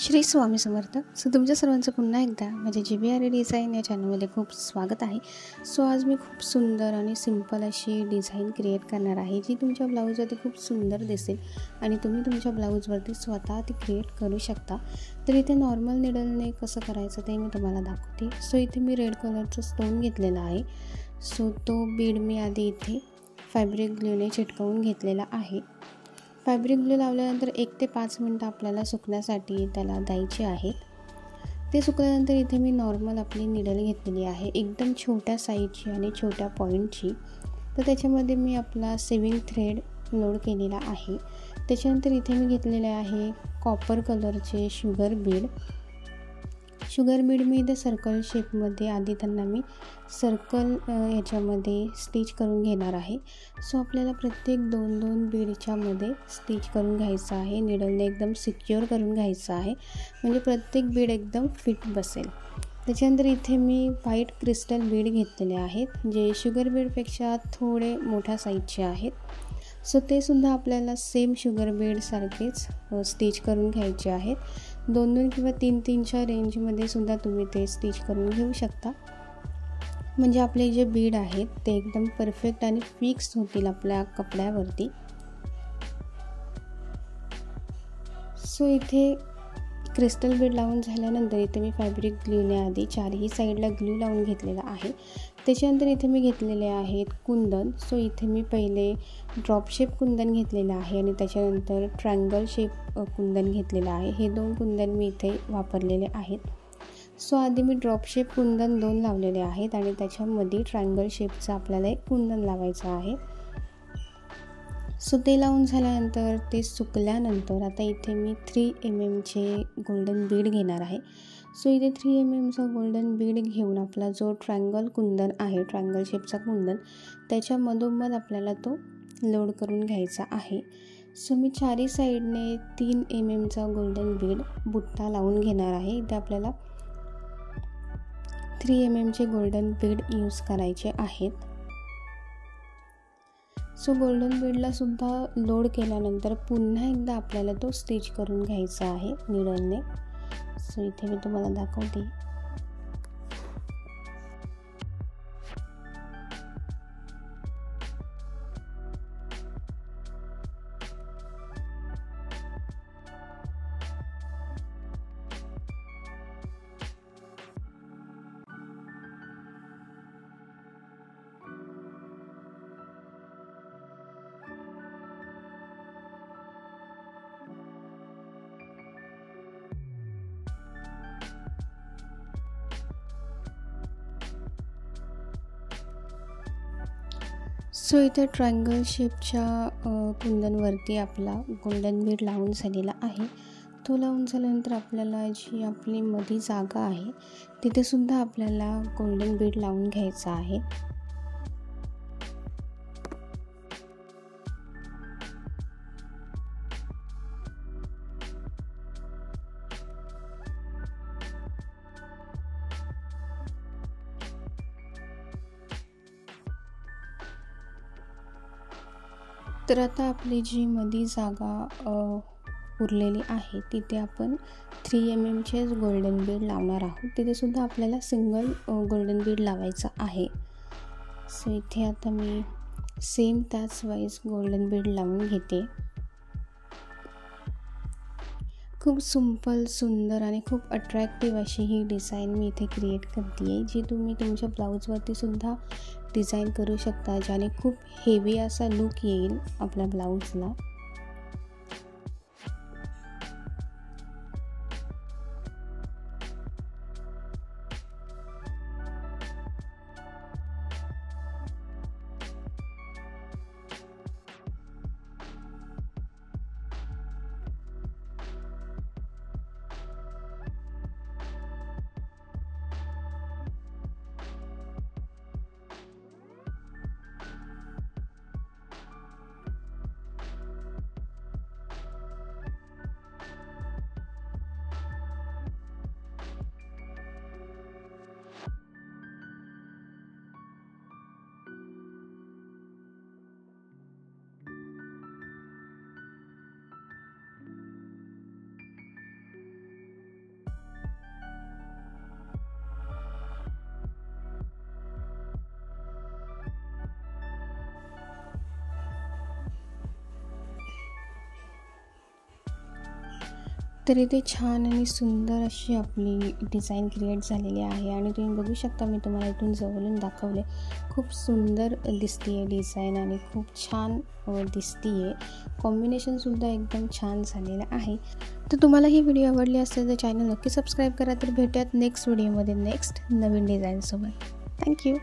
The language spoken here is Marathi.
श्री स्वामी समर्थ. तुमच्या सर्वांचं पुन्हा एकदा माझ्या GBR डिझाईन या चॅनलमध्ये खूप स्वागत आहे. आज मी खूप सुंदर आणि सिंपल अशी डिझाईन क्रिएट करणार आहे, जी तुमच्या ब्लाऊजवरती खूप सुंदर दिसेल आणि तुम्ही तुमच्या ब्लाऊजवरती स्वतः ती क्रिएट करू शकता. तर इथे नॉर्मल निडलने कसं करायचं ते मी तुम्हाला दाखवते. इथे मी रेड कलरचं स्टोन घेतलेला आहे. तो बीड मी आधी इथे फॅब्रिक ग्लूने चिटकवून घेतलेला आहे. फॅब्रिक ग्लू लावल्यानंतर 1 ते 5 मिनटं आपल्याला सुकण्यासाठी त्याला द्यायचे आहेत. ते सुकल्यानंतर इथे मी नॉर्मल आपली निडल घेतलेली आहे, एकदम छोट्या साईजची आणि छोट्या पॉईंटची. तर त्याच्यामध्ये मी आपला सेविंग थ्रेड लोड केलेला आहे. त्याच्यानंतर इथे मी घेतलेले आहे कॉपर कलरचे शुगर बीड मी इथे सर्कल शेपमध्ये आधी त्यांना मी सर्कल याच्यामध्ये स्टिच करून घेणार आहे. आपल्याला प्रत्येक 2-2 बीडच्या मध्ये स्टिच करून घ्यायचं आहे. निडलने एकदम सिक्युअर करून घ्यायचं आहे, म्हणजे प्रत्येक बीड एकदम फिट बसेल. त्याच्यानंतर इथे मी व्हाईट क्रिस्टल बीड घेतलेले आहेत, जे शुगर बीडपेक्षा थोडे मोठ्या साईजचे आहेत. ते सुद्धा आपल्याला सेम शुगर बीडसारखेच स्टिच करून घ्यायचे आहेत. 2-2 किंवा 3-3च्या रेंजमध्ये सुद्धा तुम्ही ते स्टिच करून घेऊ शकता, म्हणजे आपले जे बीड आहेत ते एकदम परफेक्ट आणि फिक्स होतील आपल्या कपड्यावरती. इथे क्रिस्टल बीड लावून झाल्यानंतर इथे मी फॅब्रिक ग्लूने आधी चारही साईडला ग्लू लावून घेतलेला आहे. त्याच्यानंतर इथे मी घेतलेले आहेत कुंदन. इथे मी पहिले ड्रॉप शेप कुंदन घेतलेलं आहे आणि त्याच्यानंतर ट्रायंगल शेप कुंदन घेतलेलं आहे. हे 2 कुंदन मी इथे वापरलेले आहेत. आधी मी ड्रॉप शेप कुंदन 2 लावलेले आहेत आणि त्याच्यामध्ये ट्रायंगल शेपचं आपल्याला एक कुंदन लावायचं आहे. ते लावून झाल्यानंतर ते सुकल्यानंतर आता इथे मी 3 mmचे गोल्डन बीड घेणार आहे. इथे 3 mmचा गोल्डन बीड घेऊन आपला जो ट्रायंगल कुंदन आहे, ट्रायंगल शेपचा कुंदन, त्याच्या मधोमध आपल्याला तो लोड करून घ्यायचा आहे. मी चारही साईडने 3 mmचा गोल्डन बीड बुट्टा लावून घेणार आहे. इथे आपल्याला 3 mmचे गोल्डन बीड यूज करायचे आहेत. गोल्डन बीडला सुद्धा लोड केल्यानंतर पुन्हा एकदा आपल्याला तो स्टिच करून घ्यायचा आहे निडलने. इथे मी तुम्हाला दाखवते. इथे ट्रायंगल शेपच्या कुंदनवरती आपला गोल्डन बीड लावून झालेला आहे. तो लावून झाल्यानंतर आपल्याला जी आपली मधी जागा आहे तिथे सुद्धा आपल्याला गोल्डन बीड लावून घ्यायचा आहे. तर आता आपली जी मधी जागा उरलेली आहे तिथे आपण 3 mmचेच गोल्डन बीड लावणार आहोत. तिथे सुद्धा आपल्याला सिंगल गोल्डन बीड लावायचा आहे. इथे आता मी सेम त्याच वाईज गोल्डन बीड लावून घेते. खूप सिंपल, सुंदर आणि खूप अट्रॅक्टिव्ह अशी ही डिझाईन मी इथे क्रिएट करते आहे, जी तुम्ही तुमच्या ब्लाऊजवरती सुद्धा डिझाईन करू शकता, ज्याने खूप हेवी असा लुक येईल आपल्या ब्लाऊजला. तर इथे छान आणि सुंदर अशी आपली डिझाईन क्रिएट झालेली आहे आणि तुम्ही बघू शकता, मी तुम्हाला इथून जवळून दाखवले. खूप सुंदर दिसते आहे डिझाईन आणि खूप छान दिसते आहे. कॉम्बिनेशनसुद्धा एकदम छान झालेलं आहे. तर तुम्हाला ही व्हिडिओ आवडली असेल तर चॅनल नक्की सबस्क्राईब करा. तर भेटूयात नेक्स्ट व्हिडिओमध्ये नेक्स्ट नवीन डिझाईनसोबत. थँक्यू.